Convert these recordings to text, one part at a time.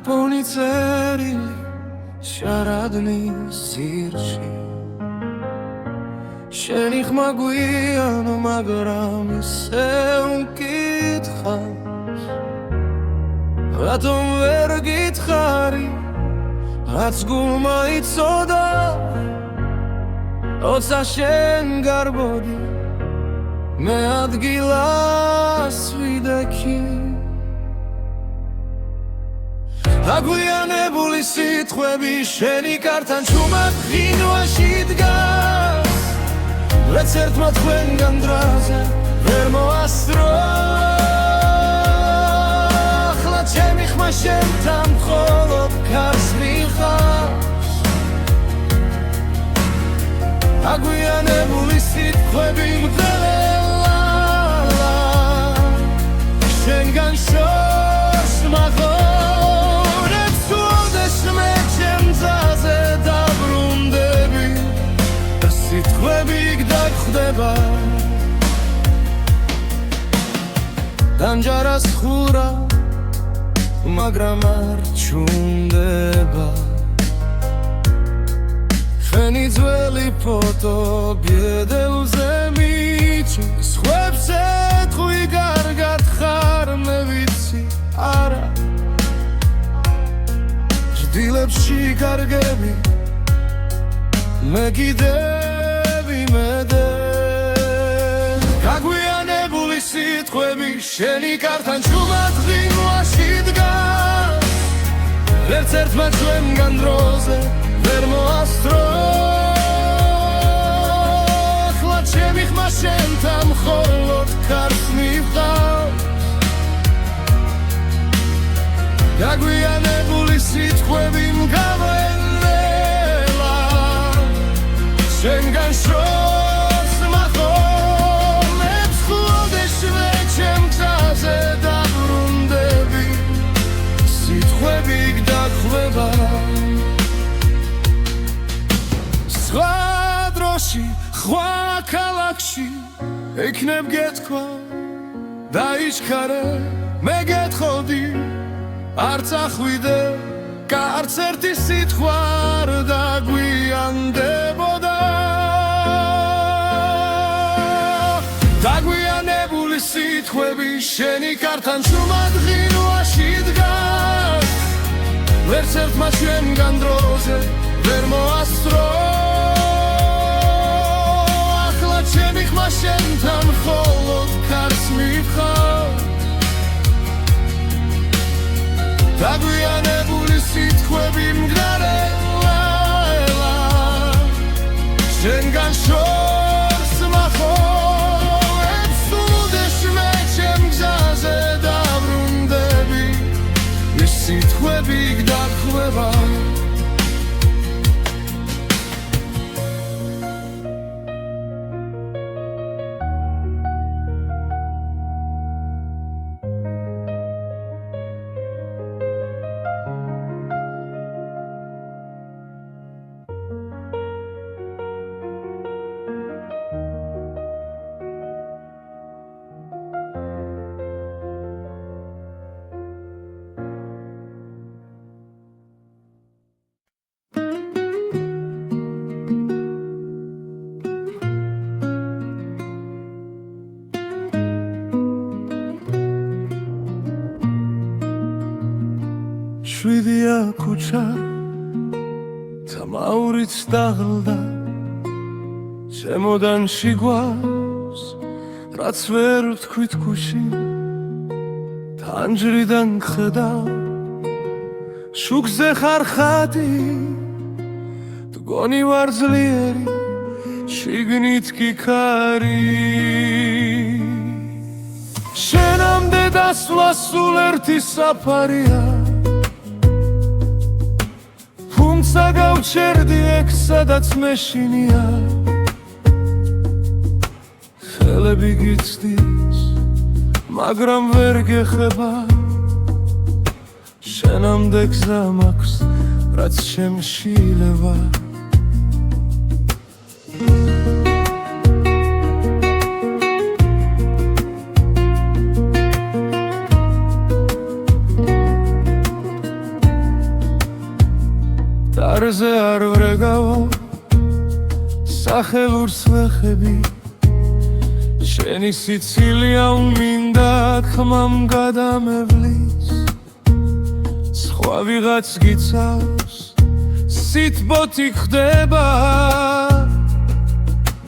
ნაპოვნი წერილი შარადნის ძირში შენი ხმა გვიანო მაგრამ ისე უკითხავს რატომ ვერ გითხარი რაც გულმა იცოდა როცა შენ გარბოდი მე ადგილას ვიდექი აგვიანებული სიტყვები შენი კართან ჩუმად ღინვაში დგას რაც ერთმა თქვენგან დრაზე ვერ მოასწრო ახლა ჩემი ხმა შენთან მხოლოდ ქარს მიხავს აგვიანებული სიტყვები მგდელელა შენგან შორს მაღორებს უდეს მე ჩემძაზე დაბრუნდები და სიტყვები გდაგხვდება დამჯარას ხურა მაგრამ არ ჩუნდება შენი ძველი ფოტო ბედელზე მიჩის ხვებს ეთხვი კარგად ხარ მე ვიცი არა ჭდილებში კარგები მე კიდევ იმედე გაგვიანებული სიტყვები შენი კართან ჩუმად ღინვაში დგას ერთ ერთმა ჩვენგან დროზე ვერ მოასწრო ახლა ჩემი ხმა შენთან მხოლოდ ქარს მივყავს გაგვიანებული სიტყვები მგაველა შენგან შორს მახონებს ხუდეს მე ჩემ გზაზე დაბრუნდები სიტყვები გდაგხვდება სხვა დროში სხვა ქალაქში ეკნებ გეთქვა დაიჩქარე მე გეთხოვდი არც ახვიდე კარც ერთი სიტყვა არ დაგვიანდებოდა დაგვიანებული სიტყვები შენი კართან ჩუმად ღინვაში დგას ვერც ერთმა ჩვენგან დროზე ვერ მოასწრო ახლა ჩემი ხმა შენთან მხოლოდ ქარს მივყავს დაგვიანებული სიტყვები მგდარელა შენგან შორს მახონებს უდეს მე ჩემ გზაზე დაბრუნდები ეს სიტყვები გდაგხვდება შვიდია ქუჩა თამაურიც დაღლდა შემოდანში გვავს რაც ვერ ვთქვით ქუში თანჯრიდან ხედავ შუქზე ხარ ხატი მგონი ვარ ძლიერი შიგნით კი ქარი შენამდე დასვლა სულ ერთი საფარია თუმცა გავჩერდი ეგ სადაც მეშინია ხელები გიცდის მაგრამ ვერ გეხება შენამდე გზა მაქვს რაც შემშილება სახელურს ვეხები შენი სიცილია უმინდა ხმამ გადამევლის სხვა ვიღაც გიცავს სიტბოთი ხდება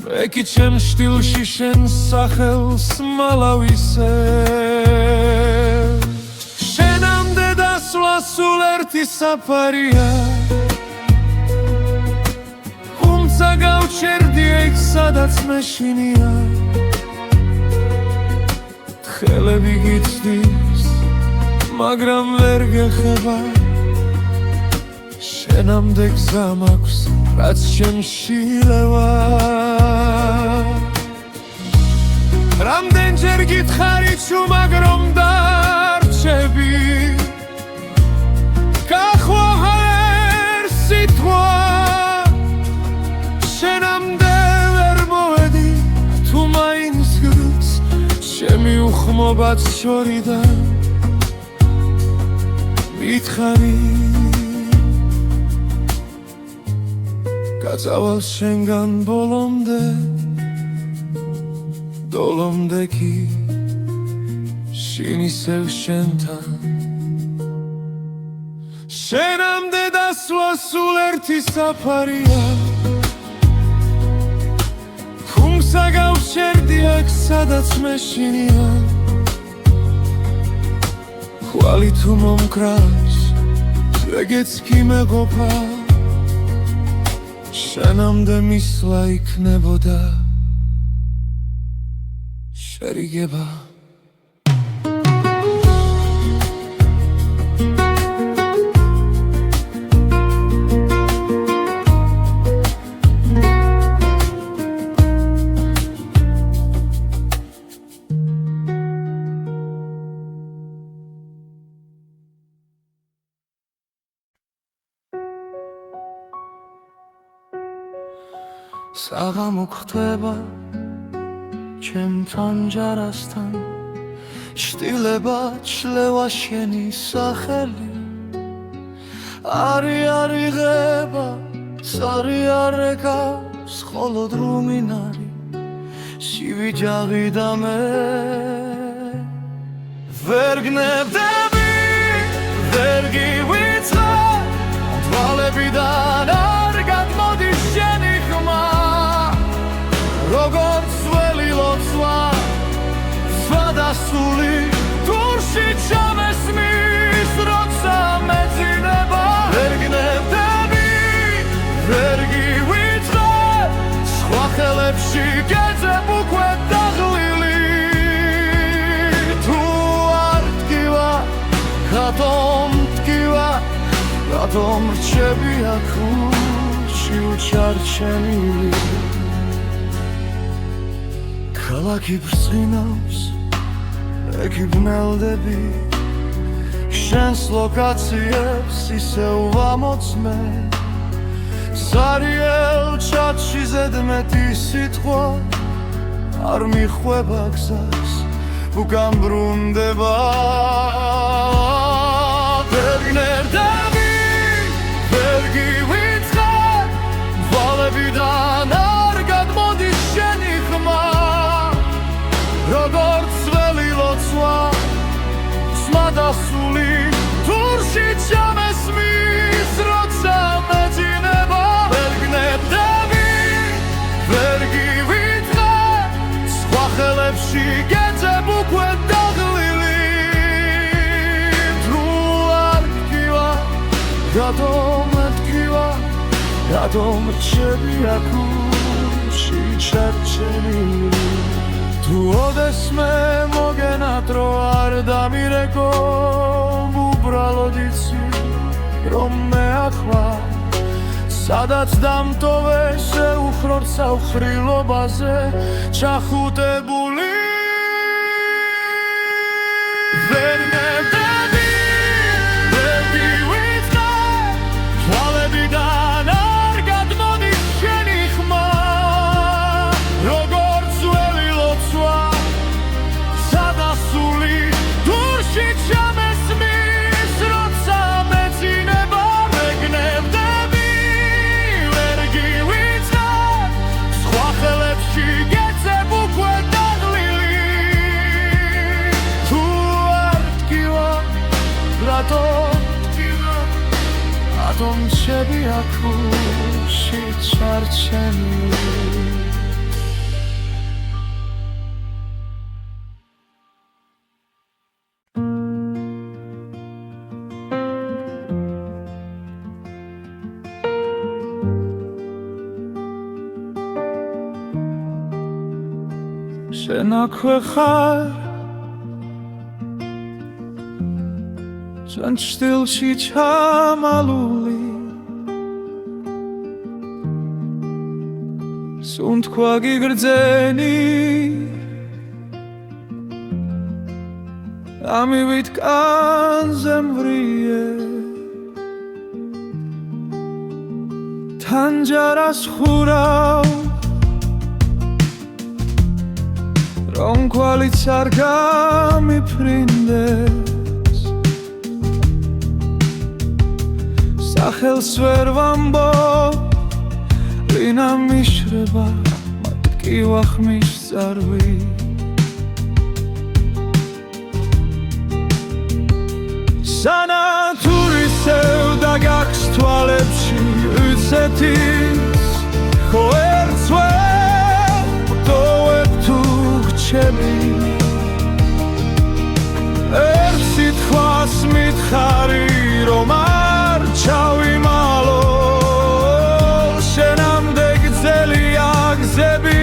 მე კი ჩემ შტილში შენ სახელს მალავისებ შენამდე დასვლა სულ ერთი საფარია თუმცა გავჩერდი იქ სადაც მეშინია ხელები გიცდის მაგრამ ვერ გეხება შენამდე გზა მაქვს რაც ჩემში ლევა რამდენჯერ გითხარი ჩუმად რომ დარჩები გახვაღარ სიტყვა შენამდე ვერ მოვედი თუ მაინც გრძ ჩემი უხმობაც შორიდან მითხარი გაწავალ შენგან ბოლომდე დოლომდე კი შინ ისევ შენთან შენამდე დასვლა სულ ერთი საფარია თუმცა გავჩერდი აქ სადაც მეშინია ხვალი თუ მომკრავს ზვეგეც კი მეყოფა შენამდე მისვლა იქნებოდა შერიგება საღამო გხდება ჩემთან ჯარასთან შტილება ჩლევა შენი სახელი არი არიღება სარი არეკავს ხოლო დრუმინარი სივიჯაღი და მე ვერ გნებდები ვერ გივიწყა თვალებიდან არ გადმოდის შენი ხმა როგორც ველი ლოცვა სვადასული დურში ჩამესმის როცა მეძინება ვერ გნებდები ვერ გივიწყე სხვა ხელებში გეძებ უკვე დაღლილი თუ არ ტკივა რატომ ტკივა რატომ რჩები აქ ურჩი უჩარჩენილი ქალაქი ბრწყინავს, მე კი ბნელდები შენს ლოკაციებს ისევ ვამოწმე ზარიელ ჩათში ზედმეტი სიტყვა არ მიხვება გზას უკან ბრუნდება ვერ გნებდები ვერ გივიწყე თვალებიდან არ გადმოდის შენი ხმა როგორც ველი ლოცვა სმადასული დურში ჩამესმის როცა მეძინება ვერ გნებდები ვერ გივიწყე სხვა ხელებში გეძებ უკვე დაღლილი თუ არ ტკივა რატომ ტკივა რატომ რჩები აქ ურჩი ჩარჩენილი თუ ოდესმე მოგენატრო არ დამირეკო უბრალოდ იცი რომ მე ახლა სადაც დამტოვე შეუხრორ საუხრილობაზე ჩახუტებული ვერ მევდები ვერ გივიწყე თვალებიდან არ გადმოდის შენი ხმა როგორც ველი ლოცვა სადასული დურში ჩამესმის როცა მეძინება ვერ გნებდები ვერ გივიწყე სხვა რჩები აქუში ჩარჩენილი შენ აქვე ხარ ჩვენ ჩრდილში ჩამალული სუნთქვა გიგრძენი ამივით კანზე მვრიე თანჯარას ხურავ რომ კვალიც არ გამიფრინდეს სახელს ვერ ვამბობ ვინა მიშრება მათ კი ვახმის ზარვი სანათურისევ და გაქვს თვალებში უცეთის ხო ერთს ვერ ვტოვებ თუ გრჩები ერთ სიტყვას მითხარი რომ არ ჩავიმალო შენამდე გრძელია გზები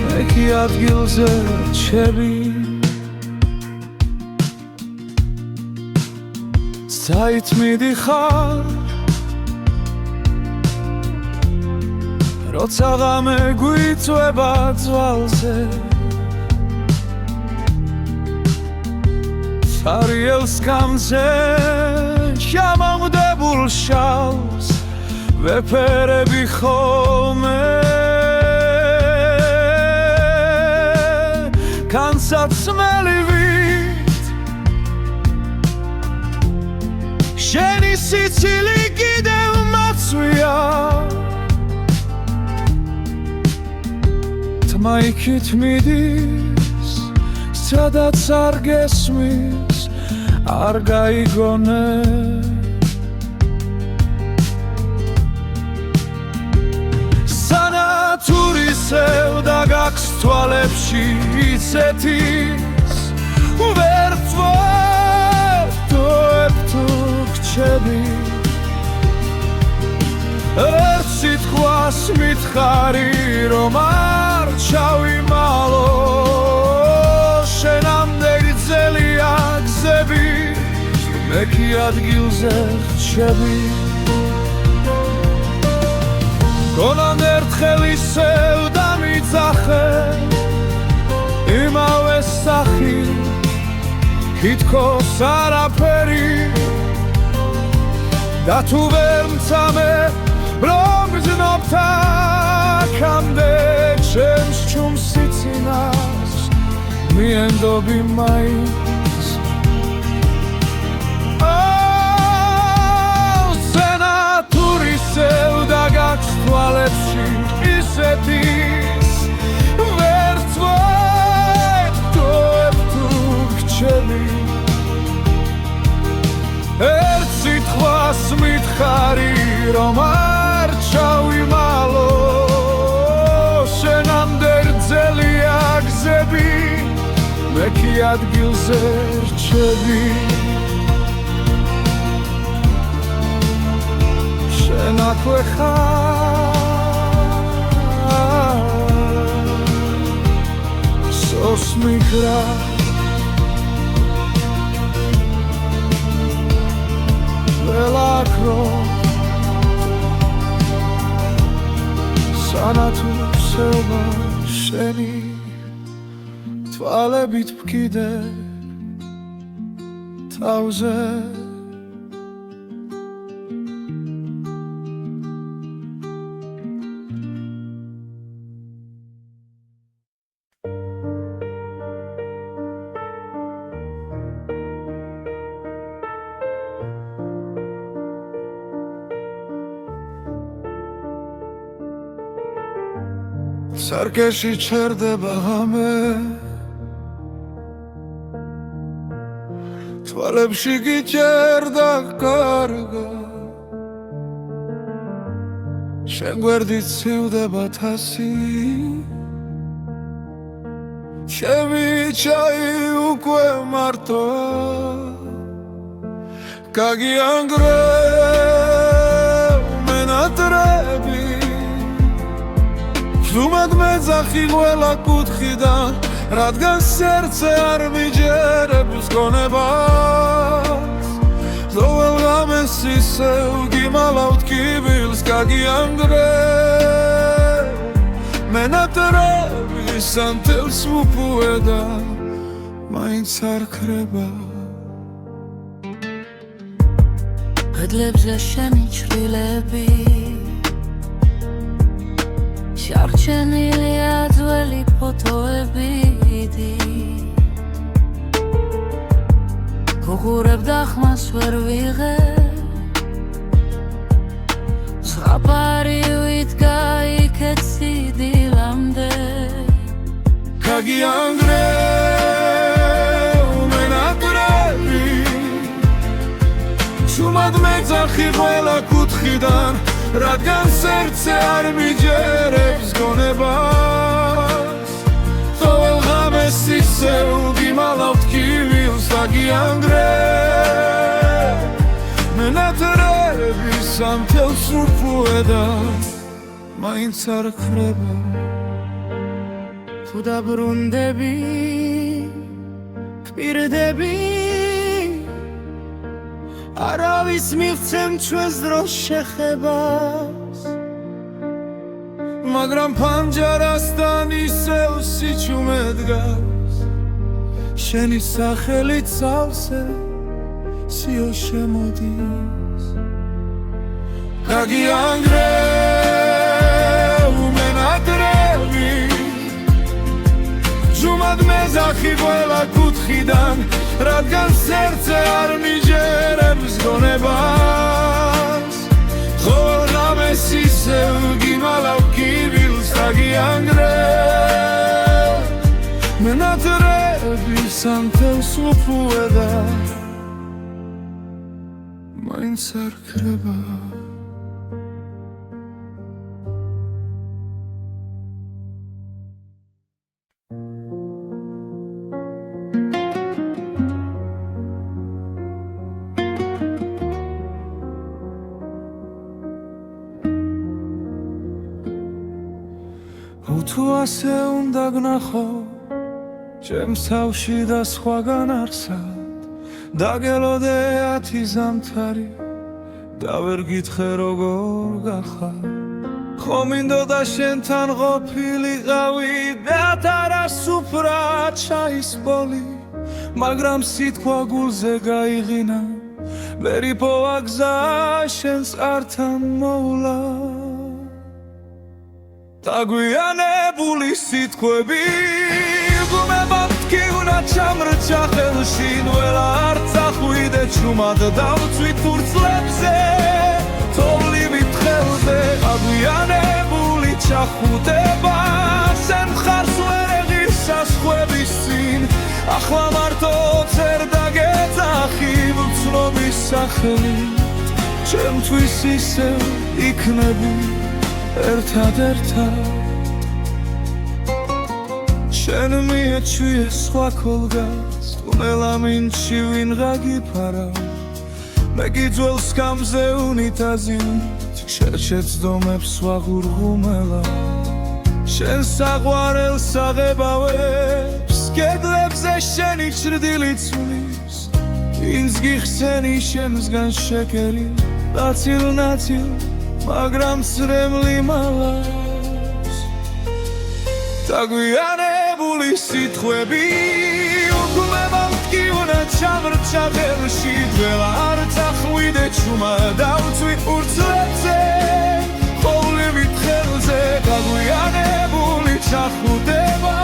მე კი ადგილზე რჩები საით მიდიხარ როცა ღამე გვიწვება ძვალზე სარიელს გამზე შემამდებულ შალს ვეფერები ხოლმე განსაცმელივით შენი სიცილი კიდევ მაცვია თმა იქით მიდის სადაც არ გესმის არ გაიგონე სანათურისევ და გაქვს თვალებში ისეთის ვერ ვტოვებ თუ გრჩები ერთ სიტყვას მითხარი რომ არ ჩავიმალო შენამდე გრძელია გზები მე კი ადგილზე რჩები გონან ერთხელ ისევ დამიძახე იმავე სახი თითქოს არაფერი და თუ ვერ მცამე რომ გზნობთ აქამდე ჩემს ჩუმ სიცინას მიენდობი მაინც სენათურისევ და გაქვს თვალებში ისეთის ვერ ვტოვებ თუ გრჩები ერთ სიტყვას მითხარი რომ არ ჩავიმალო შენამდე გრძელია გზები მე კი ადგილზე რჩები შენ აქვე ხარ სოს მიგრა ველაქრო სანათურისევა შენი თვალებით ვკიდე თავზე სარკეში ჩერდება ღამე თვალებში გიჭერდა კარგა შენ გვერდით ცივდება თასი ჩემი ჩაი უკვე მარტოა გაგიანგრევ მენატრები ზუმად მეძახი ყველა კუთხიდან რადგან სერცე არ მიჯერებს გონებას ზოვალ ღამეს ისევ გიმალავთ კიბილს გაგიანგრევ მენატრები სანთელს უპუედა მაინც არ ქრება კედლებზე შენი ჩრდილები შარჩენილია ძველი ფოტოები გუღურებ და ხმას ვერ ვიღებ ზღაპარი ვიდგა იქეთ სიდილამდე გაგიანგრევ მენატრები შუმად მეძახი ყველა კუთხიდან რადგან სერცე არ მიჯერებს გონებას ყოველ ღამეს ისევ გიმალავთ კიბილს გაგიანგრევ მენატრები სანთელს უპუედა მაინც არ ქრება თუ დაბრუნდები ვპირდები არავის მივცემ ჩვენს დროს შეხებას მაგრამ ფანჯარასთან ისევ სიჩუმე დგას შენი სახელით სავსე სიო შემოდის გაგიანგრევ მენატრები ჯუმად მეძახი ყველა კუთხიდან რადგან სერცე არ მიჯერებს გონებას ყოველ ღამეს ისევ გიმალავ კიბილს გაგიანგრევ მენატრები სანთელს უპუედა მაინც არ ქრება თუ ასე უნდა გნახო ჩემს თავში და სხვაგან არსად დაგელოდე 10 ზამთარი და ვერ გითხრე როგორ გახარ ხო მინდოდა შენთან ყოფილიყავი და თარასუფრა ჩაისპოლი მაგრამ სიტყვა გულზე გაიღინა ვერი პოვაგზა შენს ართან მოვლა დაგვიანებული სიტყვები გუმებად კი უნდა ჩამრჩა ხელში ნველა არ წახვიდე ჩუმად დავწვით ფურცლებზე თოვლივით ხელზე დაგვიანებული ჩახუტება სენ მხარს ვერ ეღირსა სხვების წინ ახლა მარტო წერ დაგეძახი ვცნობის სახელით ჩემთვის ისევ იქნები ერთად შენ მიეჩვიე სხვა ქოლგას ტუნელა მინჩი ვინღა გიფარავ მე გიძველს გამზე უნიტაზით შეჩეცდომებს ვაღურღუმელა შენ საყვარელს აღებავებს კედლებზე შენი ჩრდილი ცვლის ვინც გიხსენი შემსგან შეკერი ნაცილ მაგრამ სრემლი მალავს დაგვიანებული სიტყვები უგუმებად კი უნდა ჩამრჩა ხელში ძველა არ წახვიდე ჩუმა დავწვი ფურცლებზე ყოვლივით ხელზე დაგვიანებული ჩახუტება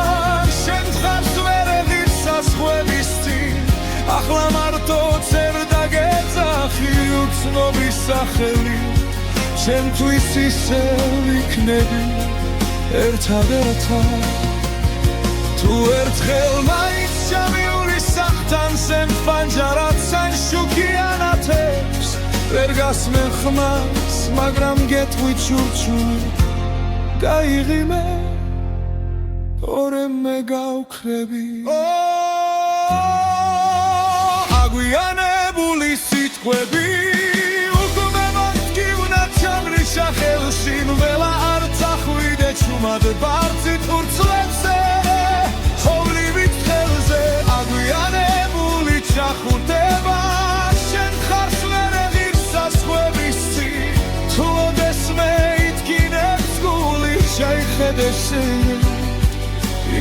შენ მხარს ვერ ეღირსა სხვების წინ ახლა მარტო წერ დაგეძახი უცნობის სახელით ჩემთვის ისევ იქნები ერთად თუ ერთხელ მაინც ჩამივლი სახთან სენ ფანჯარად სან შუქიანათებს ვერ გასმენ ხმას, მაგრამ გეტყვით ჩურჩული გაიღიმე, ორემე გავქრები. აგვიანებული სიტყვები უკვე მათგივნა ჩამრიშა ხელში, ნველა არ წახვიდე ჩუმად ბარცით ურცლებზე, ხოვლივით ხელზე აგვიანებული ჩახურდება, შენ ხარს ვერ ეღირსა სხვების წინ, თლოდესმე ითქინებს გული, შეიხედე შენ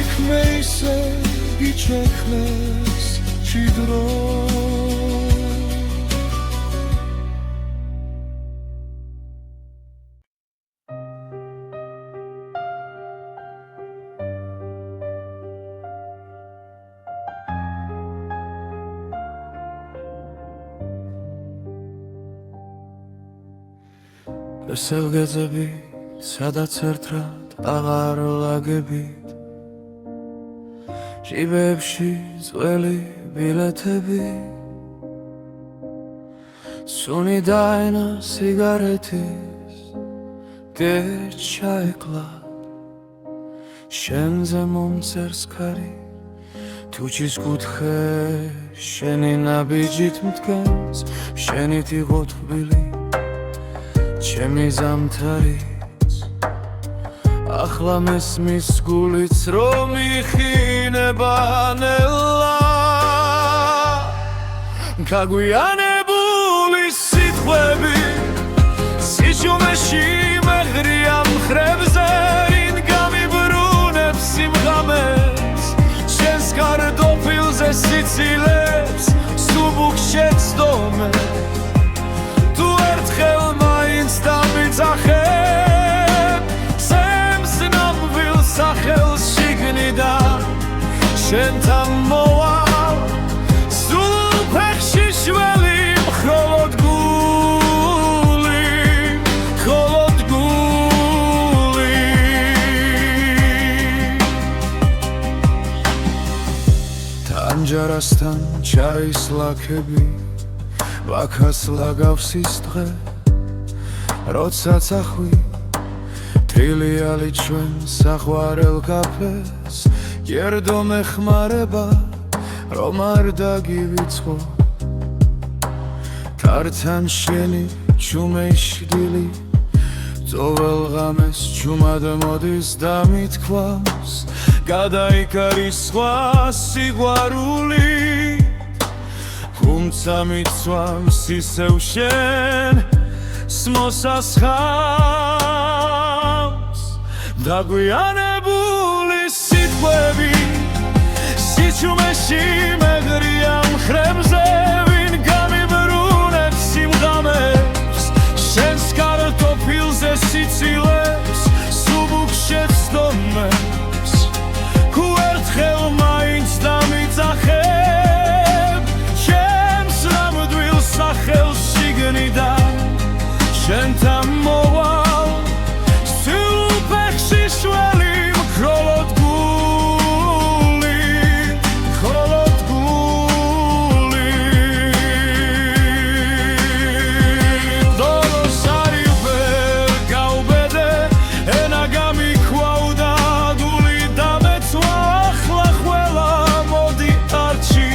იქ მე ისე გიჩექნეს ჭიდრო. ესელგეძები სადაც ერთად აღარ ლაგებით, ჟიბებში ძველი ბილეთები, სუნი დაენა სიგარეთის გეჩაეკლა, შენზე მომწერს ქარი, თუჩის კუთხე შენი ნაბიჯით მდგენს, შენით იყო თბილი ჩემი ზამთარიც, ახლა მესმის გულიც რომ იხინება ნელა. გაგვიანებული სიტყვები სიჩუმეში მეღრია მხრებზე, რინ გამიბრუნებს სიმღამეს, შენს კარტოფილზე სიცილებს სუბუქ შეცდომე, თუ ერთხელ მაინც დამიძახებ სემს ნამვილ სახელს შიგნიდან, შენთან მოვალ სულ ფეხში შველი, მხოლოდ გული, მხოლოდ გული. თანჯარასთან ჩაის ლაქები ვაქას ლაგავს ის დღე, როცა წახვი თრილიალი ჩვენ საყვარელ კაფეს, გერდო მეხმარება რომ არ დაგივიწყო, კართან შენი ჩუმეშგილი, ძოվել ღამეს ჩუმად მოდის და მithქვავს, გადაიკარის სხვა სიყვარული, თუმცა მიცვამს ისევ შენ მოსასხამს. დაგვიანებული სიტყვები სიჩუმეში მეღრია მხრებზე, ვინ გამიბრუნებს სიმღამებს, შენს კარტოფილზე სიცილებს სუბუქ შეცდომებს, თუ ერთხელ მაინც დამიძახებ ჩემს ნამდვილ სახელს შიგნიდან, შენთან მოვალ სულ ფეხში შველი, მხოლოდ გული, მხოლოდ გული. დოლოს არი ვერ გავბედე, ენა გამიქვავდა გული დამეცვა, ახლა ყველა მოდი არჩი,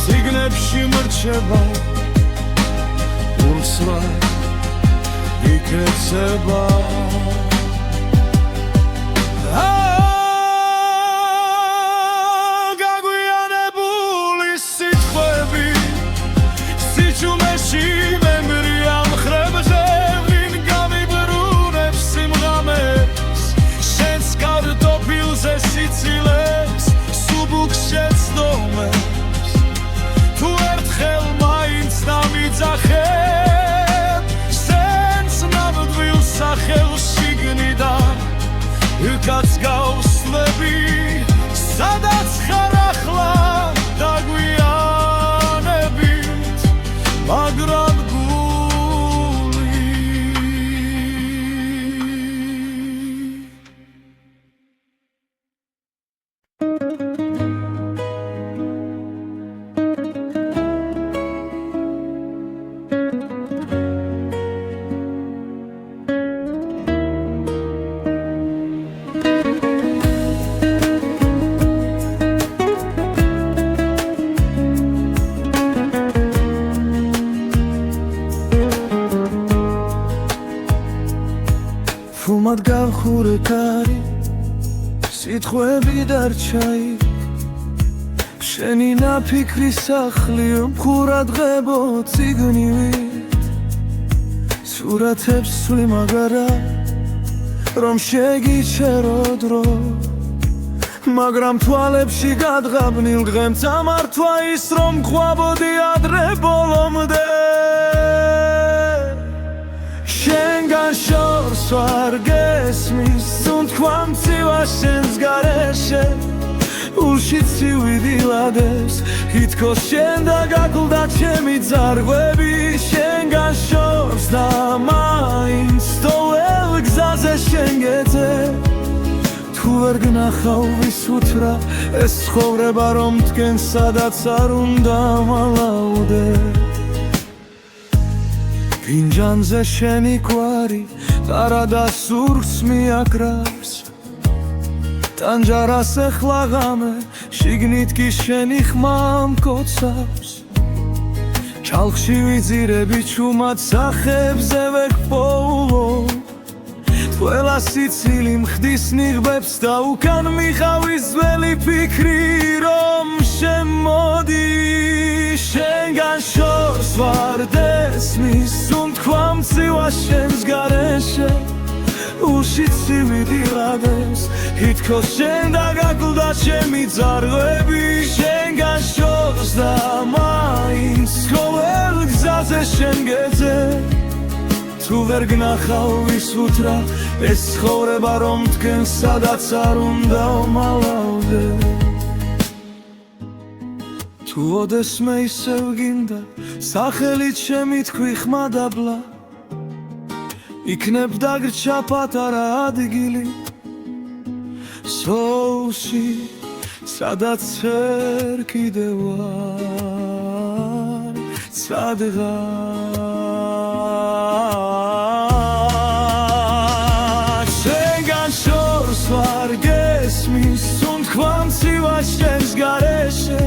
სიგნებში მრჩება ურცლად იქეცება. გაგვიანებული სიტყვები სიჩუმეში მეღრია მხრებზე, ვინ გამიბრუნებს სიმღამეს, შენს კარტოფილზე სიცილებს სუბუქ შეცდომებს, თუ ერთხელ მაინც დამიძახებ სენს ნამდვილ სახელს შიგნიდან, იქაც გავსვლები სადაც ხარ ახლა დაგვიანებით, მაგრამ გული. კარი სიტყვები დარჩა იქ შენი ნაფიქრი სახლი მხურად ღებო წიგნივი სურათებს სვი მაგარა რომ შეგიჩერო დრო მაგრამ თვალებში გადღაბნილ დღემ წამართვა ის რომ ყვაბოდი ადრე ბოლომდე შენგან შორს ვარ გესმის უთქვა მცივა შენს გარეშე ულში ცივი დილადებს ითქოს შენ და გაკლდა ჩემი ძარღვები შენგან შორს და მაინც სტოელ გზაზე შენ გეძე თუ ვერ გნახავ ვის უთრა ეს ცხოვრება რომ მდგენ სადაც არ უნდა მალავდე ფინჯანზე შენი კვარი ყარა და სურს მიაკრავს ტანჯარას ეხლა ღამე შიგნით კი შენი ხმა მკოცავს ჩალხში ვიძირები ჩუმად სახებზე ვექპოულო ყველა სიცილი მხდის ნიღბებს და უკან მიხავის ძველი ფიქრი რომ შემოდი შენგან შორს ვარ დესმის უთქვა მცივა შენს გარეშე ულში ცივი დილადებს ითქოს შენ და გაკლდა ჩემი ძარღვები შენგან შორს და მაინც ყოველ გზაზე შენ გეძე თუ ვერ გნახავ ვის უთრა ეს ცხოვრება რომ მდგენ სადაც არ უნდა მალავდე თუ ოდესმე ისევ გინდა სახელით შემი თქვი ხმა დაბლა იქნებ დაგრჩა პატარა ადგილი სოუსი სადაც ვერ კიდევ ვარ სადღაც შენგან შორს ვარ გესმის უთქვა მცივა შენს გარეშე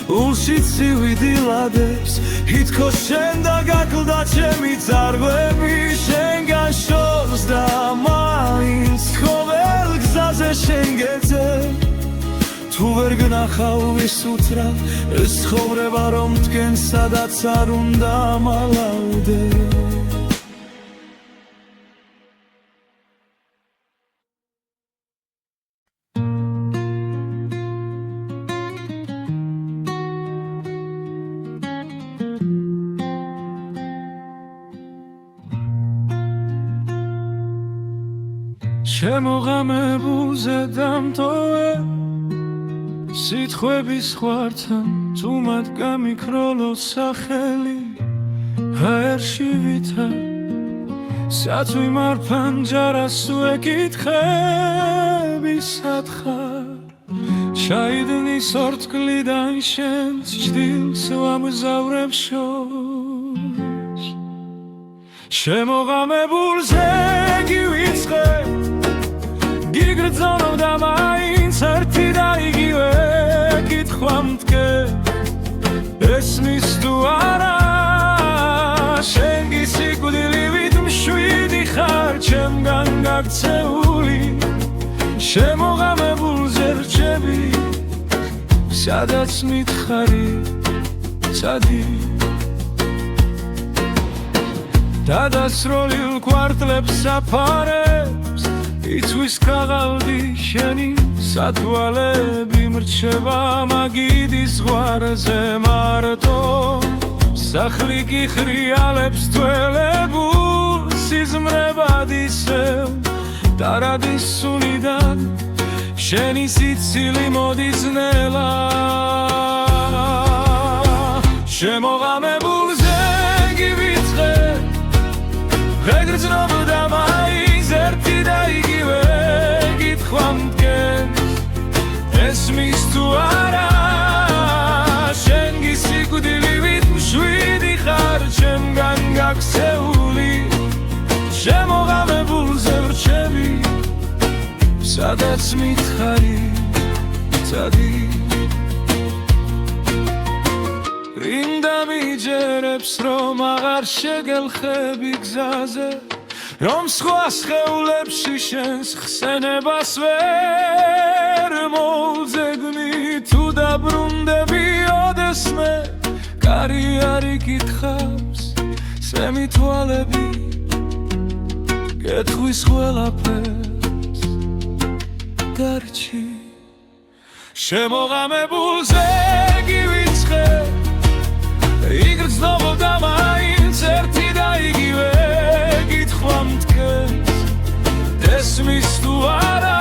ულში ცივი დილადებს ითქოს შენ და გაკლდა ჩემი ძარღვები შენგან შორს და მაინც ყოველ გზაზე შენ გეძე თუ ვერ გნახავ ვის უთრა ეს ცხოვრება რომ მდგენ სადაც არ უნდა მალავდე შემოღამებულზე დამტოვე სიტყვების ხვართან თუმად გამიქროლო სახელი ჰაერში ვითარ სათვი მარფანჯარას ვეკითხები სათხარ ჩაიდნის ორთქლიდან შენს ჭდილს ვამგზავრებ შორს შემოღამებულზე გივიწყე გიგრძნობ და მაინც ერთი და იგივე კითხვა მდგენ ესმის თუ არა შენ გისიკვდილივით მშვიდი ხარ ჩემგან გაქცეული შემოღამებულზე რჩები სადაც მითხარი ცადი დადასროლილ კვარტლებს საფარებს იცვის ქაღალდი შენი სათვალები მრჩება მაგიდის ზღვარზე მარტო სახლი კი ხრიალებს თველებულ სიზმრებად ისევ დარადის სუნიდან შენი სიცილი მოდის ნელა შემოღამებულზე გივიწყე ვეგრძნობ და მაინც ერთი და იგივე კითხვა მდგენ ესმის თუ არა შენ გისიკვდილივით მშვიდი ხარ ჩემგან გაქცეული შემოღამებულზე ვრჩები სადაც მითხარი ცადი რინდა მიჯერებს რომ აღარ შეგელხები გზაზე რომ სხვა სხეულებში შენს ხსენებას ვერ მოვძებნი თუ დაბრუნდები ოდესმე კარი არ იკითხავს სემი თვალები გეტყვის ყველაფერს გარჩი შემოღამებულ ზეგივიცხე იგრძნობოდა მაინც ერთი და იგივე გითხვა მткეს დესმის თუ არა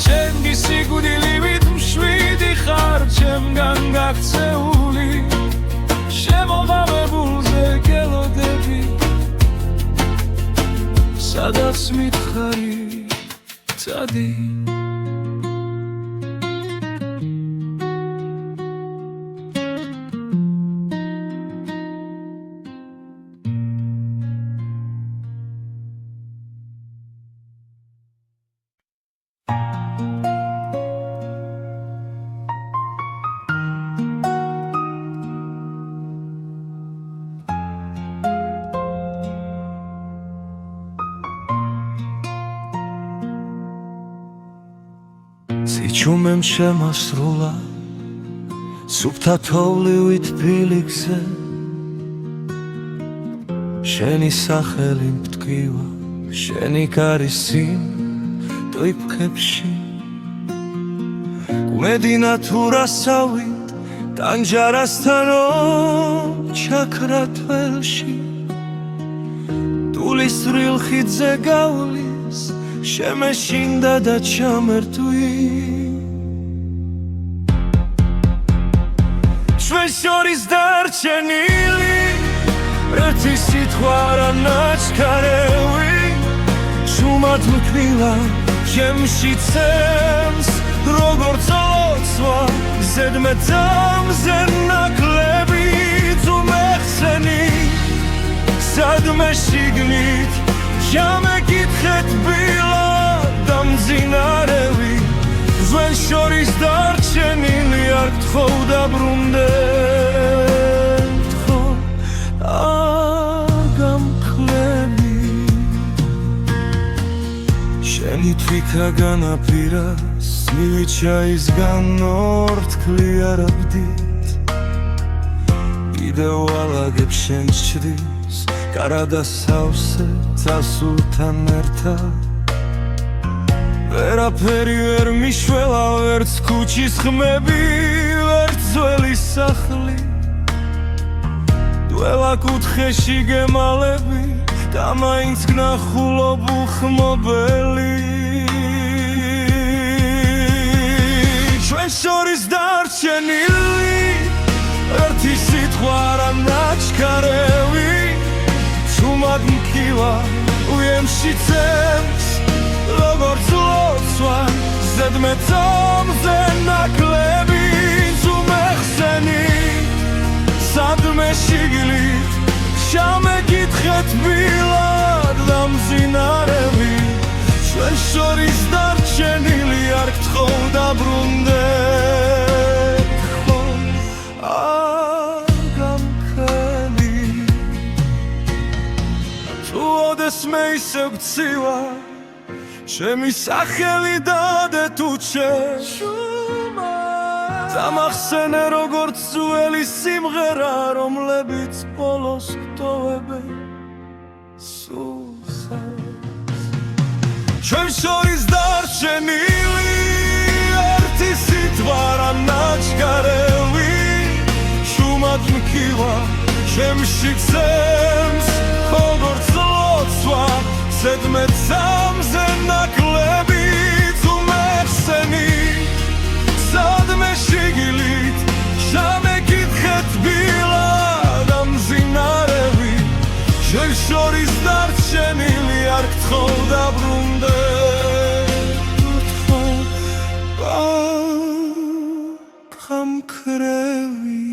შენ გისიკვდილივით მშვიდი ხარ ჩემგან გაქცეული შემოღამებულ ზეგელოდები სადაც მითხარი წადი სიჩუმემ შემასრულა სუფთა თოვლივით ფილიქზე შენი სახელი მტკივა შენი კარისი ტვიფქებში უმედინა თუ რასავით ტანჯარასთან ჩაქრა თველში ტულის სრილ ხიდზე გავლის შემეშინდა და ჩამერთვი ჩვენ შორის დარჩენილი ერთი სიტყვა რა ნაჩქარევი შუმად მკვილა ჩემში ცემს როგორც ოცვა ზედმეტამზე ნაკლები თუ მეხსენი სადმე შიგნით ჩამეკითხეთ ბილად და მძინარევი ჩვენ შორის დარჩენილი არ გთხოვ დაბრუნდე გთხოვ არ გამკლები შენი თვითა განაპირას მივიჩაისგან ორთქლი არ აბდით კიდევ ალაგებ შენს ჩრდილს კარადა სავსე წასულთან ერთად ვერაფერი ვერ მიშველა ვერც ქუჩის ხმები ვერც ძველი სახლი დველა კუთხეში გემალები და მაინც გნახულობ უხმობელი ჩვენ შორის დარჩენილი ერთი სიტყვა რა ნაჩქარევი შუმად მკივა უემში ცემს როგორც ლოცვა ზედმეტამზე ნაკლები თუ მეხსენი სადმე შიგნით ჩამეკითხეთ ბილად და მძინარევი ჩვენ შორის დარჩენილი არ გთხოვ დაბრუნდე ოდესმე ისევ გცივა ჩემი სახელი დადე თუ შენ დამახსენე როგორც ძველი სიმღერა რომლებიც ბოლოს გტოვებენ სულსაც ჩვენ შორის დარჩენილი ერთი სიტყვა რა ნაჩქარევი შუმად მკივა ჩემში გზემს როგორც ლოცვა ზედმეტამზე ნაკლები თუ მეხსენი სადმე შიგნით ჩამეკითხეთ ბილად და მძინარევი ჩვენ შორის დარჩენილი არ გთხოვ დაბრუნდე გამქრევი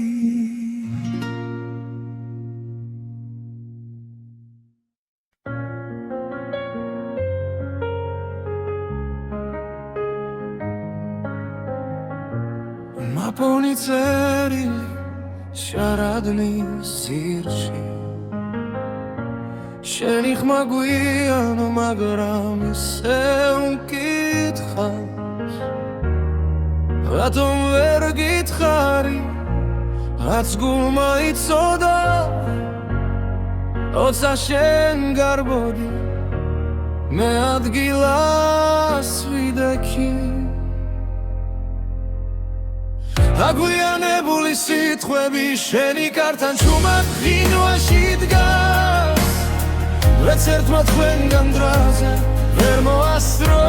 მაპონი წერილი შარადნის სირში შენი ხმა გვიანო მაგრამ ისე უკითხავს რატომ ვერ გითხარი რაც გულმა იცოდა როცა შენ გარბოდი მე ადგილას ვიდექი აგვიანებული სიტყვები შენი კართან ჩუმად ღინვაში დგას ვერც ერთმა თქვენგან დრაზე ვერ მოასწრო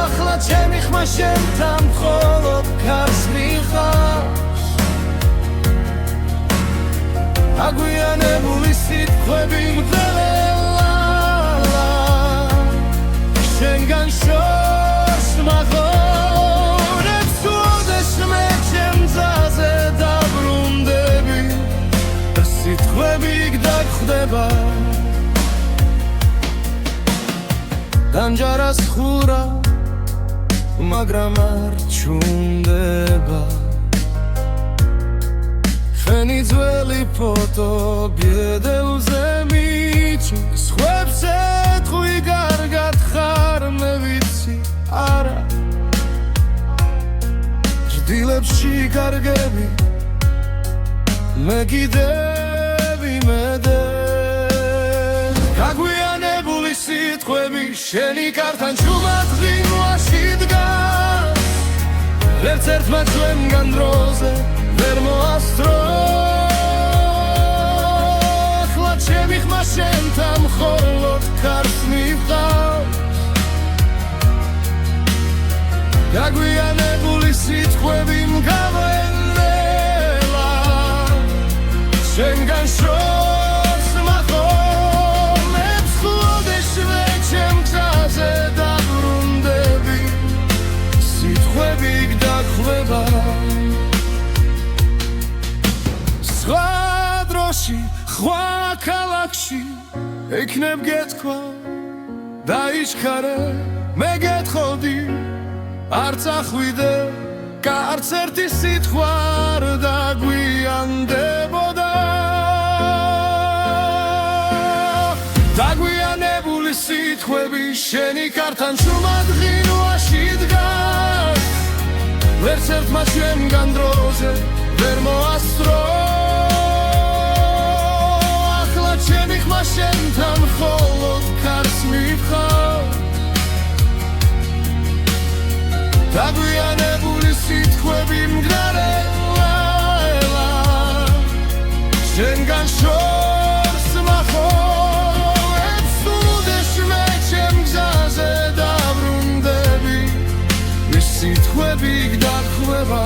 ახლა ჩემი ხმა შენთან მხოლოდ ქარს მიხავს აგვიანებული სიტყვები მგდელელა შენგან შორს მაღონებს უოდეს მე ჩემძაზე დაბრუნდები და სიტყვები გდაგხვდება დამჯარას ხურა მაგრამ არ ჩუნდება შენი ძველი ფოტო ბედელზე მიჩის ხვებს ეთხვი კარგად ხარ მე ვიცი არა ჭდილებში კარგები მე კიდევ იმედე გაგვიანებული სიტყვები შენი კართან ჩუმად ღინვაში დგას ვერც ერთმა ჩვენგან დროზე ვერ მოასწრო ახლა ჩემი ხმა შენთან მხოლოდ ქარს მივყავს გაგვიანებული სიტყვები მგავენელა შენგან შორს მახონებს ხლოდეს მე ჩემ გზაზე დაბრუნდები სიტყვები გდაგხვდება სხვა დროში სხვა ქალაქში ეკნებ გეთქვა დაიჩქარე მე გეთხოვდი არ წახვიდე კარც ერთი სიტყვა არ დაგვიანდებოდა დაგვიანებული სიტყვები შენი კართან ჩუმად ღინვაში დგას ვერც ერთმა ჩვენგან დროზე ვერ მოასწრო ახლა ჩემი ხმა შენთან მხოლოდ ქარს მივყავს დაგვიანებული სიტყვები მგდარელა შენგან შორს მახონებს უდეს მე ჩემ გზაზე დაბრუნდები ეს სიტყვები გდაგხვდება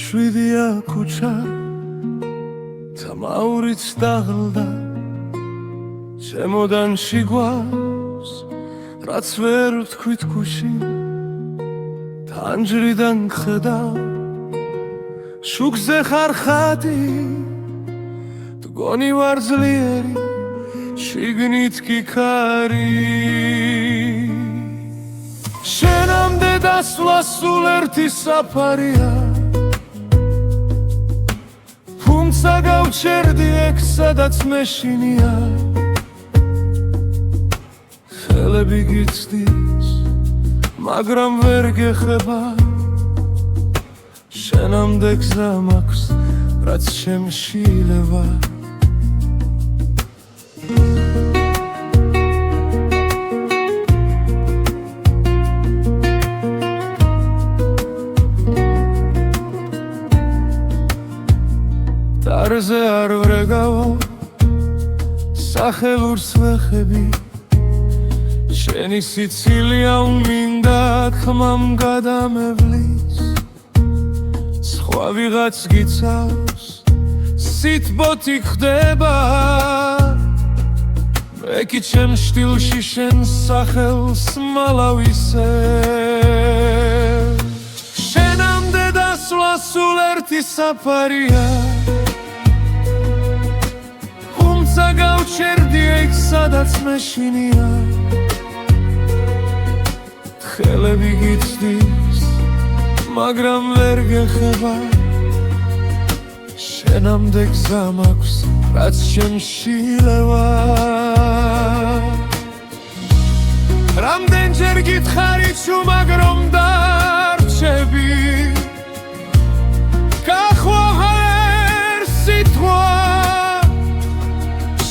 შვიდია ქუჩა თამაურიც დაღლდა შემოდანში გვავს რაც ვერ ვთქვით ქუში თანჯრიდან ხედავ შუქზე ხარ ხატი მგონი ვარ ძლიერი შიგნით კი ქარი შენამდე დასვლა სულ ერთი საფარია თუმცა გავჩერდი ეგ სადაც მეშინია ხელები გიცდის მაგრამ ვერ გეხება შენამდე გზა მაქვს რაც შემშილება დარზე არ ვრეგავ სახელურს ვეხები შენი სიცილია უმინდა ხმამ გადამევლის სხვა ვიღაც გიცავს სიტბოთი ხდება მე კი ჩემ შტილში შენ სახელს მალავისე შენამდე დასვლა სულ ერთი საფარია თუმცა გავჩერდი ეგ სადაც მეშინია ხელები გიცდის მაგრამ ვერ გეხება შენამდე გზა მაქვს რაც შემშილება რამდენჯერ გითხარი ჩუმად რომ დარჩები გახვალ ერთ სიტყვა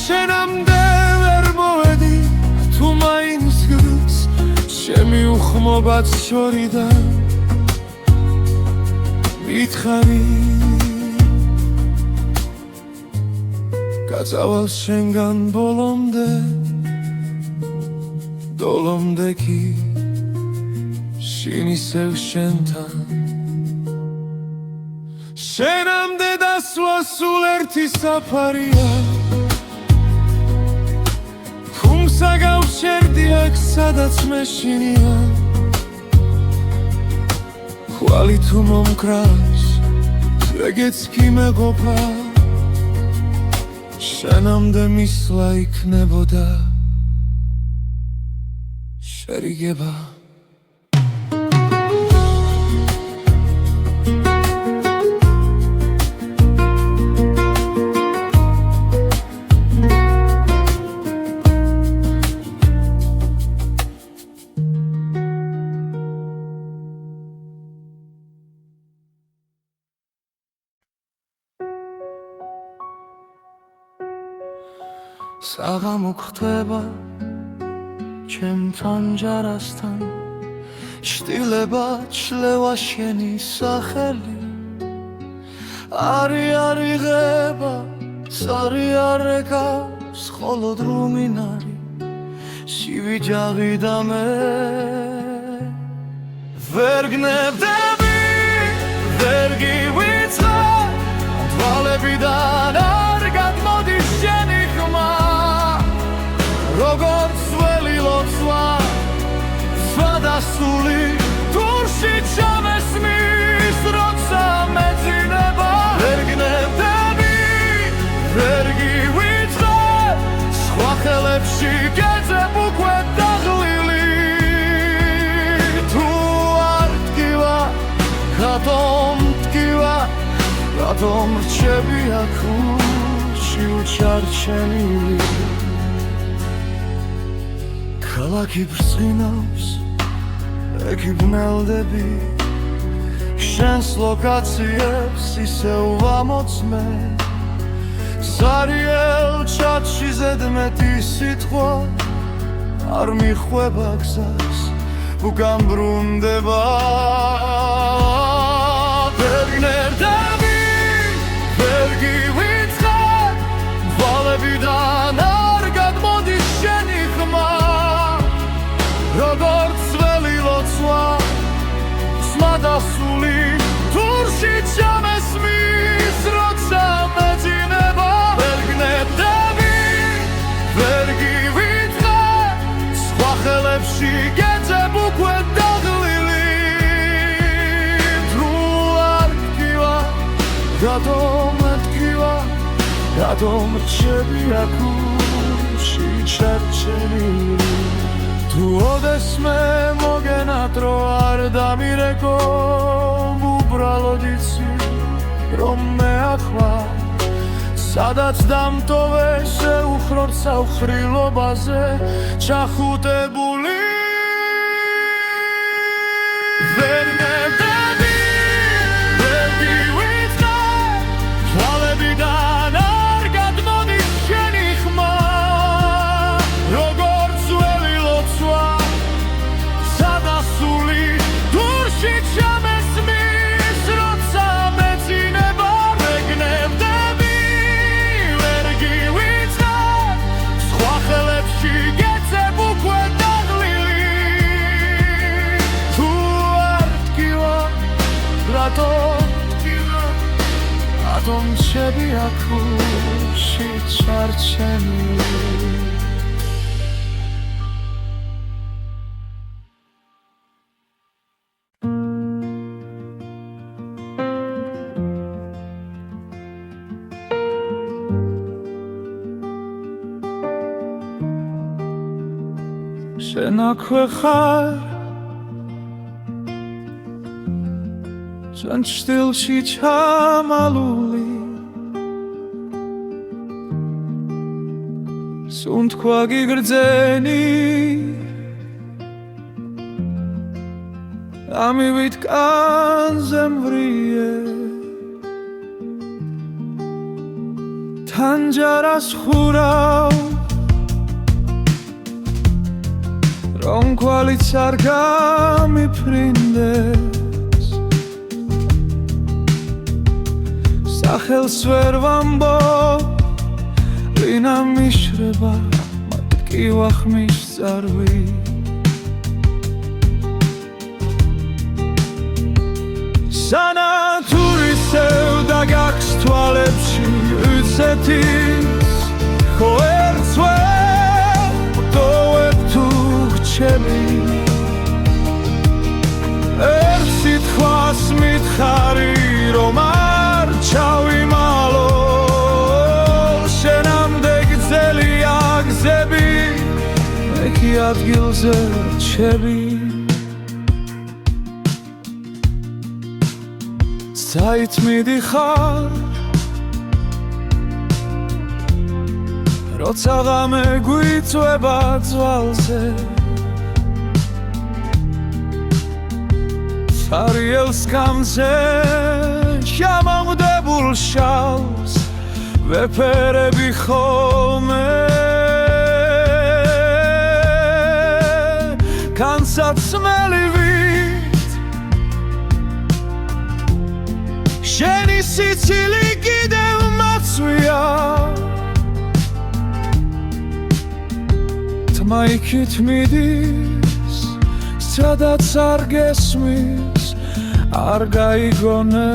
შენამდე ვერ მოვედი თუ მაინც გრძ ჩემი უხმობაც შორიდან მითხარი გაწავალ შენგან ბოლომდე კი შინ ისევ შენთან შენამდე დასვლა სულ ერთი საფარია თუმცა გავჩერდი აქ სადაც მეშინია ხვალი თუ მომკრავს ეგეც კი მეყოფა შენამდე მისვლა იქნებოდა შერიგება საღამო ხდება ჩემთან ჯარასთან შტილება ჩლევა შენი სახელი არი ღება სარი არეკავს მხოლოდ რუმინარი სივიჯაღი და მე ვერ გნებდები ვერ გივიწყე თვალებიდან არ გადმოდის შენი ხმა როგორც ველი ლოცვა სვადასული დურში ჩამესმის როცა მეძინება ვერ გნებდები ვერ გივიწყე სხვა ხელებში გეძებ უკვე დაღლილი თუ არ ტკივა რატომ რჩები აქ ურჩი უჩარჩენილი ქალაქი ბრწყინავს ეკი ბნელდები შენს ლოკაციებს ისევ ვამოწმე ზარიელ ჩათში ზედმეტი სიტყვა არ მიხვება გზას უკან ბრუნდება ვერ გნებდები ვერ გივიწყე თვალებიდან არ გადმოდის შენი ხმა როგორც ველი ლოცვა სვადასული დურში ჩამესმის როცა მეძინება ვერ გნებდები ვერ გივიწყე სხვა ხელებში გეძებ უკვე დაღლილი თუ არ ტკივა რატომ რჩები აქ ურჩი ჩარჩენილი თუ ოდესმე მოგენატრო არ დამირეკო უბრალოდ იცი რომ მე ახლა სადაც დამტოვე შეუხროდ საუხრილობაზე ჩახუტებული ვერ გნებდები ვერ გივიწყე თვალებიდან არ გადმოდის შენი ხმა როგორც ველი ლოცვა სადასული დურში ჩამესმის როცა მეძინება ვერ გნებდები ვერ გივიწყე რატომ ჩები აქუში ჩარჩენილი შენ აქვე ხარ Σαν στήλში ჩამალული Სუნ თქვა გიგრძენი ამივით კანზე მვრიე თან ჯარას ხურავ რომ კვალიც არ გამიფრინდეს სახელს ვერ ვამბობ ვინა მიშრება მათ კი ვახმის წარვი სანათურისევ და გაქვს თვალებში უცეთის ხო ერთს ვერ ვტოვებ თუ გრჩები ერთ სიტყვას მითხარი რომ არ ჩავიმალო შენამდე გძელია გზები მე კი ადგილზე რჩები საით მიდიხარ როცა ღამე გვიწვება ძვალზე სარიელს გამზე შემომდებულ შალს ვეფერები ხოლმე განსაცმელივით შენი სიცილი კიდევ მაცვია თმა იქით მიდის სადაც არ გესმის არ გაიგონე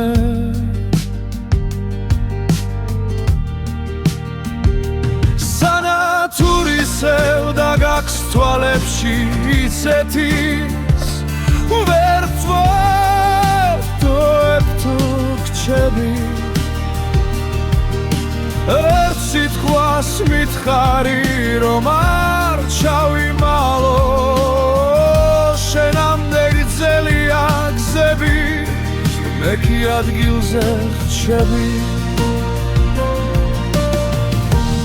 სანათურისევ და გაქვს თვალებში იცეთის ვერ ვტოვებ თუ გრჩები ერთ სიტყვას მითხარი რომ არ ჩავიმალო შენამდე გძელია გზები მე კი ადგილზე რჩები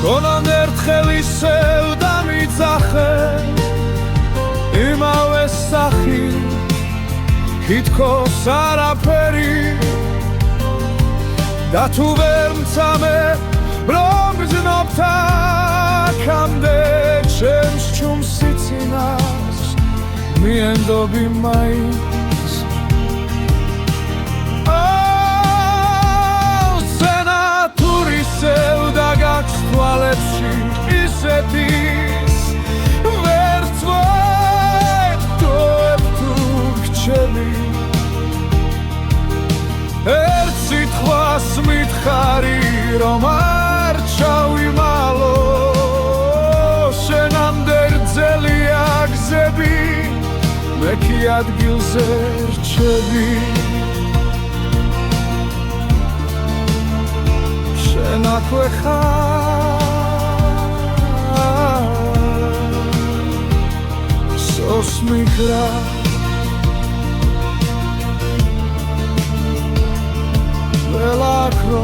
გონან ერთხელ ისევ დამიძახე იმავე სახი თითქოს არაფერი და თუ ვერ მცამე რომ გზნობ აქამდე ჩემს ჩუმს სიცინას მიენდობი მაინც სენათურისევ და გაქვს თვალებში ისეთის ვერ ვტოვებ თუ გრჩები ერთ სიტყვას მითხარი რომ არ ჩავიმალო შენამდე გძელია გზები მე კი ადგილზე რჩები შენ აქვე ხარ სოს მიგრა ველაქრო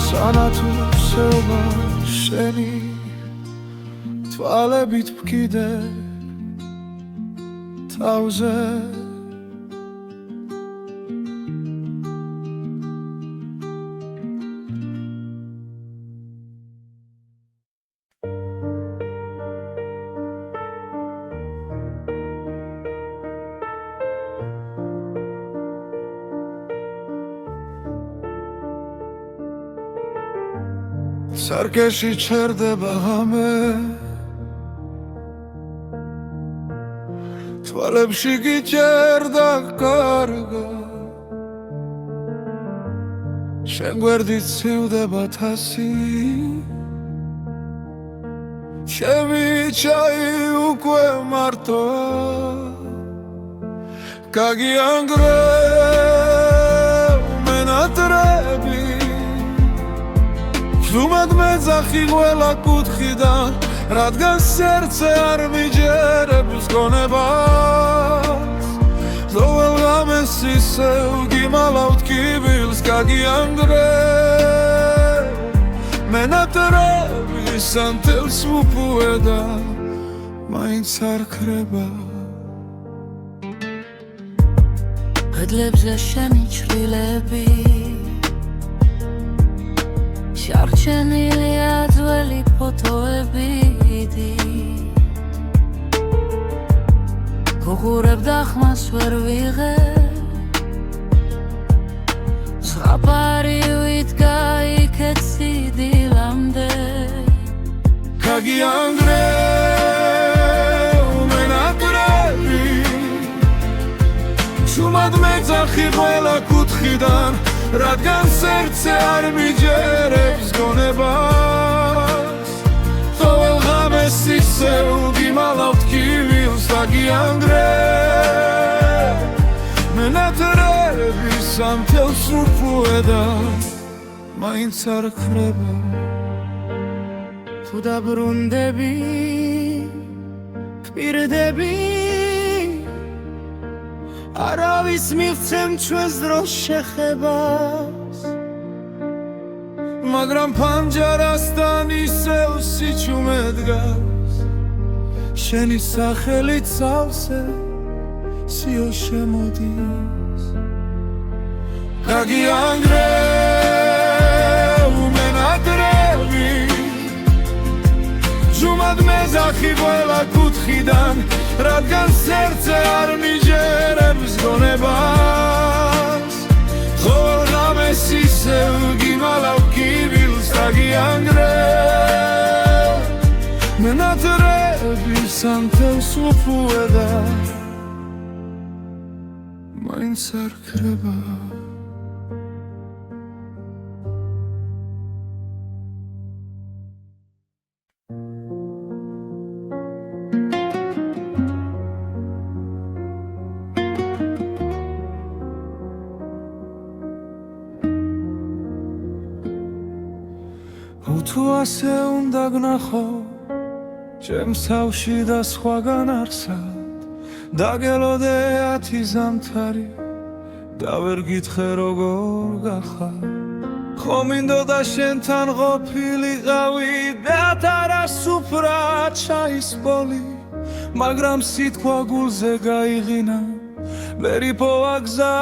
სანათურისევა შენი თვალებით ვკიდე თავზე სარკეში ჩერდება ღამე თვალ თვალებში გიჭერდა კარგა შენ გვერდით ცივდება თასი ჩემი ჩაი უკვე მარტოა გაგიანგრევ მენატრები ზუმად მეძახი ყველა კუთხიდან რადგან სერце არ მიჯერებს გონებას ყოველ ღამეს ისევ გიმალავთ კიბილს გაგიანგრევ მენატრები სანთელს უპუედა მაინც არ ქრება კედლებზე შენი ჩრილები შარჩენილია ძველი ფოტოები გუღურებ და ხმას ვერ ვიღებ ზღაპარი ვიდგა იქეთ სიდილამდე გაგიანგრევ მენატრები შუმად მეძახი ყველა კუთხიდან რადგან სერце არ მიჯერებს გონებას ყოველ ღამეს ისევ გიმალავთ კიბილს გაგიანგრევ მენატრები სანთელს უპუედა მაინც არ ქრება თუ დაბრუნდები ვპირდები არავის მივცემ ჩვენს დროს შეხებას მაგრამ ფანჯარასთან ისევ სიჩუმე დგას შენი სახელით სავსე სიო შემოდის გაგიანგრევ მენატრები ჟუმად მეძახი ყველა კუთხიდან რადგან სერце არ მიჯერებს გონებას ყოველ ღამეს ისევ გიმალავ კიბილს გაგიანგრევ მენატრები სანთელს უპუედა მაინც არ ქრება თუ ასე უნდა გნახო ჩემს თავში და სხვაგან არსად დაგელოდე 10 ზამთარი და ვერ გითხრე როგორ გახარ ხომ მინდოდა შენთან ყოფილიყავი და თარასუფრა ჩაის ბოლი მაგრამ სიტყვა გულზე გაიღინა ვერ იპოვა გზა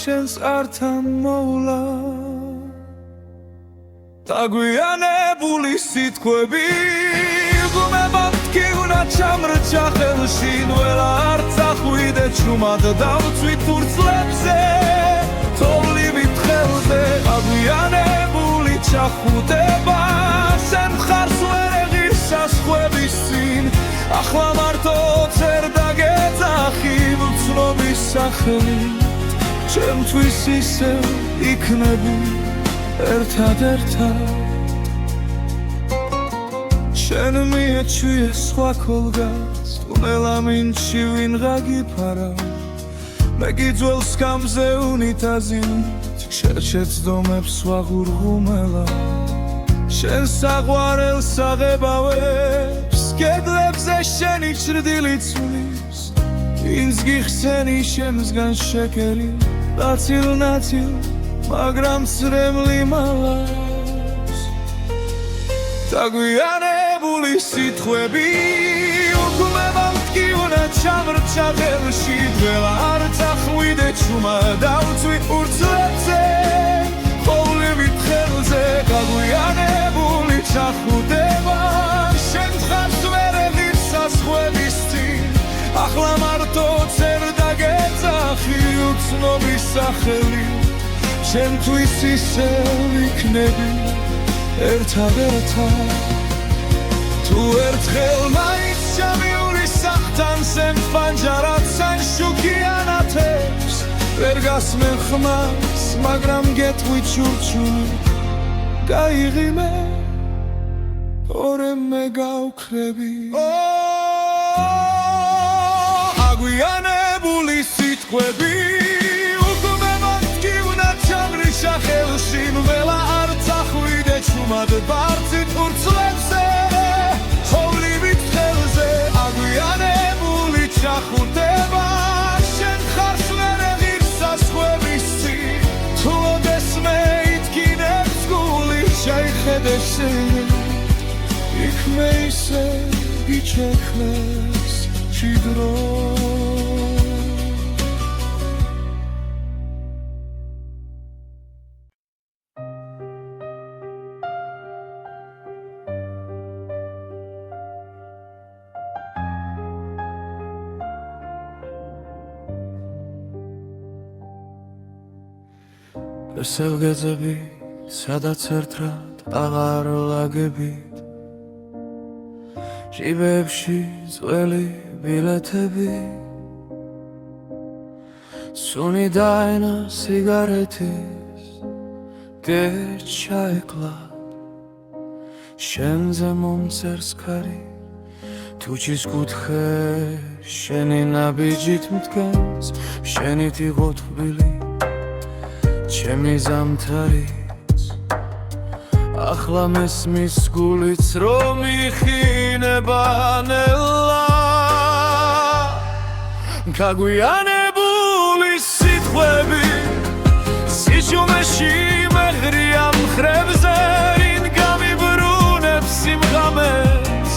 შენს ართან მოვლა დაგვიანებული სიტყვები გუმებად კი უნდა ჩამრჩა ხელში ნველა არ წახვიდე ჩუმად დავწვით თურცლებზე თოვლივით ხელზე დაგვიანებული ჩახუტება შენ მხარს ვერ ეღირს საზღვრების წინ ახლა მარტო წერ დაგეძახი ვცნობის სახელით ჩემთვის ისევ იქნები ერთად შენ მიეჩვიე სხვა ქოლგას ტუნელა მინჩი ვინღა გიფარა მე გიძველ სკამზე უნიტაზით შეჩეცდომებს ვაღურღუმელა შენ საყვარელს აღებავებს კედლებზე შენი ჩრდილი ცვლის ვინც გიხსენი შემსგან შეკერი ნაცილ მაგრამ წრემლი მალავს დაგვიანებული სიტყვები უკმევავთ კი უნდა ჩამრჩა ხელში ძველა არ წახვიდე ჩუმა დავწვი ურცლებზე ყოვლივით ხელზე გაგვიანებული ჩახუტება შენ მხარს ვერ ეღირს საზღვრების წინ ახლა მარტო წერ დაგეძახი უცნობის სახელით შენთვის ისევ იქნები ერთად თუ ერთხელ მაინც ჩამივლი Tansen fanjaratsan shukianates ვერ გასმენ ხმას მაგრამ გეტყვი ჩურჩული გაიღიმე ორემე გავქრები აგვიანებული სიტყვები უკმევად გივნა ჩამრიშა ხელში ნველა არ წახვიდე ჩუმად ბარცით ურცლებზე ხოვლივით ხელზე აგვიანებული ჩახურდება შენ ხარს ვერ ეღირსას ხვევისი თუ ოდესმე ითქინებს გული შეიხედე შენ იქ მე ისე გიჩექნეს ჭიდრო სელგეძები სადაც ერთად აღარ ლაგებით ჟიბებში წველი ბილეთები სუნი დაენა სიგარეთის გეჩაეკლა შენზე მომწერს ქარი თუჩის კუთხე შენი ნაბიჯით მდგენს შენით იყო თბილი ჩემი ზამთარიც ახლა მესმის გულიც რომ იხინება ნელა გაგვიანებული სიტყვები სიჩუმეში მეღრია მხრებზე რინ გამიბრუნებს სიმღამეს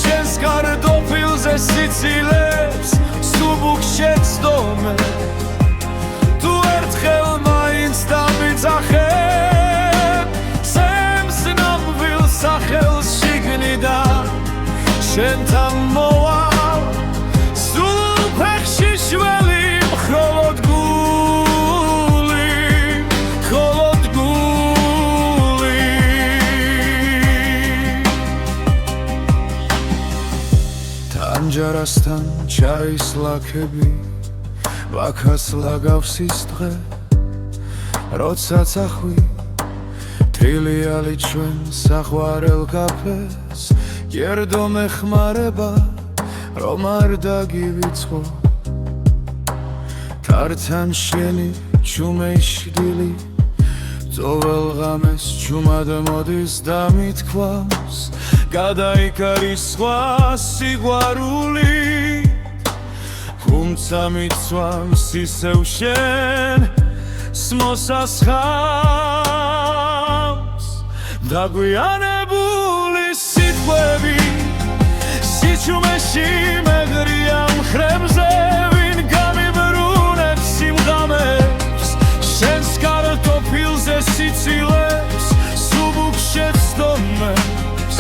შენს კარტოფილზე სიცილებს სუბუქ შეცდომე თუ ერთხელ მაინც დამიძახებ სემს ნამვილ სახელს შიგნიდან შენთან მოვალ სულ ფეხში შველი მხოლოდ გული თანჯარასთან ჩაის ლაქები ვაქას ლაგავს ის დღე როცა წახვი თრილიალი ჩვენ საყვარელ კაფეს გერდო მეხმარება რომ არ დაგივიწყო თართან შენი ჩუმეშდილი ძოვალ ღამეს ჩუმად მოდის და მithქვავს გადაიკარის სხვა სიყვარული თუმცა მიცვამს ისევ შენ მოსასხამს დაგვიანებული სიტყვები სიჩუმეში მეღრია მხრებზე ვინ გამიბრუნებს სიმღამებს შენს კარტოფილზე სიცილებს სუბუქ შეცდომებს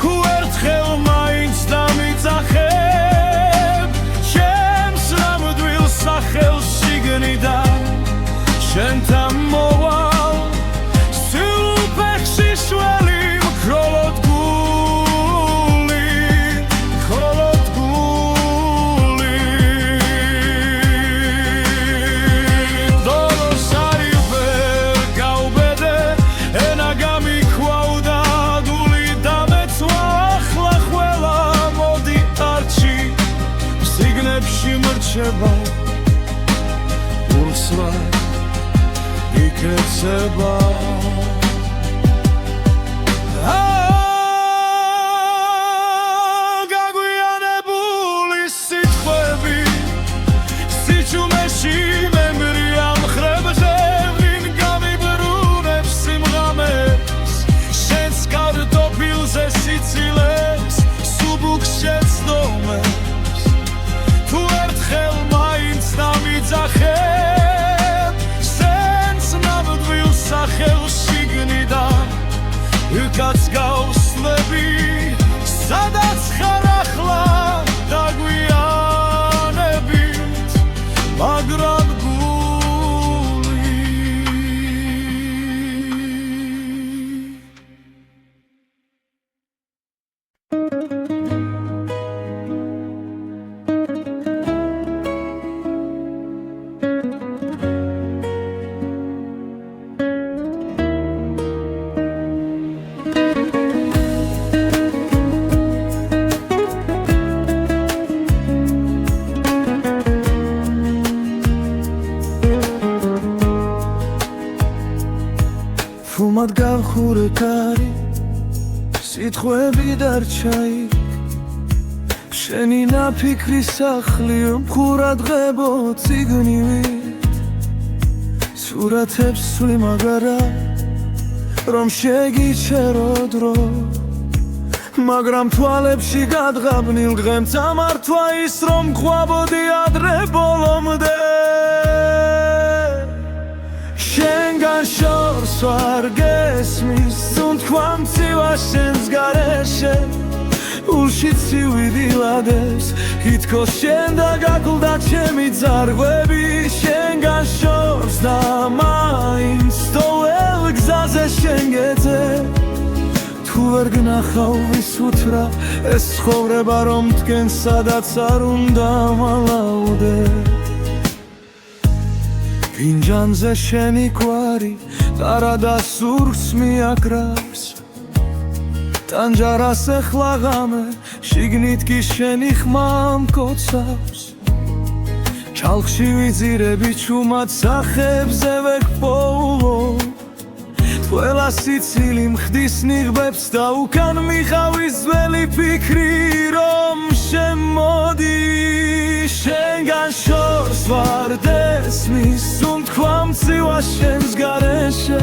თუ ერთხელ მაინც დამიძახებ ჩემს ნამდვილ სახელს შიგნიდან შენთან მოვალ სულ ფეხში შველი მხოლოდ გული დოლოს არი ვერ გავბედე ენა გამიქვავდა გული დამეცვა ახლა ყველა მოდი არჩი სიგნებში მრჩება ურსლად იქეცება გაგვიანებული სიტყვები სიჩუმეში მემრია მხრებზე ვინ გამიბრუნებს სიმღამებს შენს კარტოფილზე სიცილებს სუბუქ შეცდომებს თუ ერთხელ მაინც დამიძახებ სახელს შიგნიდან უკაც გავსლები სადაც ხარ ახლა დაგვიანებით მაგრამ გული ამად გავხურე კარი სიტყვები დარჩა იქ შენი ნაფიქრი სახლი მხურადღებო ციგნივით სურათებს ვსვი მაგარა რომ შეგიჩერო დრო მაგრამ თვალებში გადღაბნილ დღემ წამართვა ის რომ ყვაბოდი ადრე ბოლომდე შენგან შორს ვარ გესმის თუნთქვა მცივა შენს გარეშე ულში ცივი დილადებს ითქოს შენ და გაკლდა ჩემი ძარღვები შენგან შორს და მაინც სტოელ გზაზე შენ გეძე თუ ვერ გნახავ ვის უთრა ეს ცხოვრება რომ დგენ სადაც არ უნდა მალავდე ფინჯანზე შენი კვარი ყარა და სურს მიაკრავს ტანჯარას ეხლა ღამე შიგნით კი შენი ხმა მკოცავს ჩალხში ვიძირები ჩუმად სახებზე ვეკპოულო ყველა სიცილი მხდის ნიღბებს და უკან მიყავის ძველი ფიქრი რომ შემოდი შენგან შორს ვარ დესმის თუნთქვა მცივა შენს გარეშე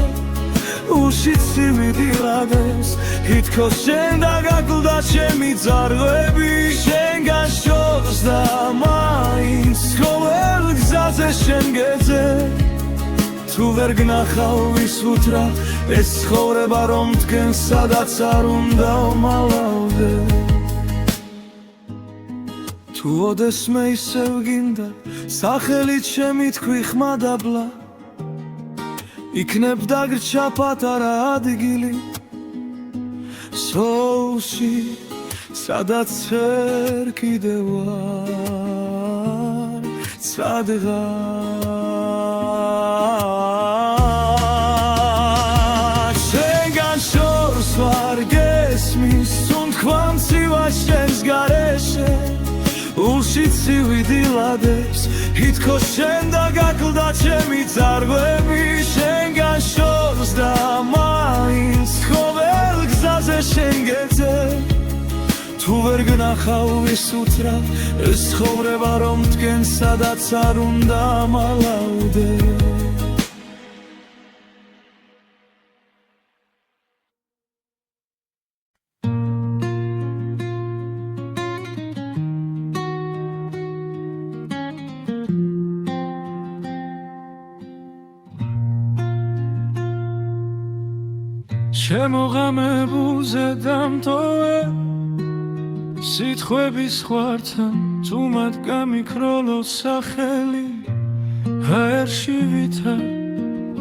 ულში ცივი დილადებს ითქოს შენ და გაკლდა ჩემი ძარღვები შენგან შორს და მაინც ყოველ გზაზე შენ გეძე თუ ვერ გნახავ ვის უთრა ეს ცხოვრება რომ დგენ სადაც არ უნდა მალავდე თუ ოდესმე ისევ გინდა სახელით შემითქვი ხმა დაბლა იქნებ დაგრჩა პატარა ადგილი სოულში სადაც ვერ კიდევ ვარ ცადღა შენგან შორს ვარ გესმის თუნთქვა მცივა შენს გარეშე ულში ცივი დილადებს ითქოს შენ და გაკლდა ჩემი ძარღვები შენგან შორს და მაინც ყოველ გზაზე შენ გეძე თუ ვერ გნახავ ვის უთრა ეს ცხოვრება რომ დგენ სადაც არ უნდა მალავდე შემოღამებულზე დამტოვე სიტყვების ხვართან თუმად გამიქროლო სახელი ჰაერში ვითარ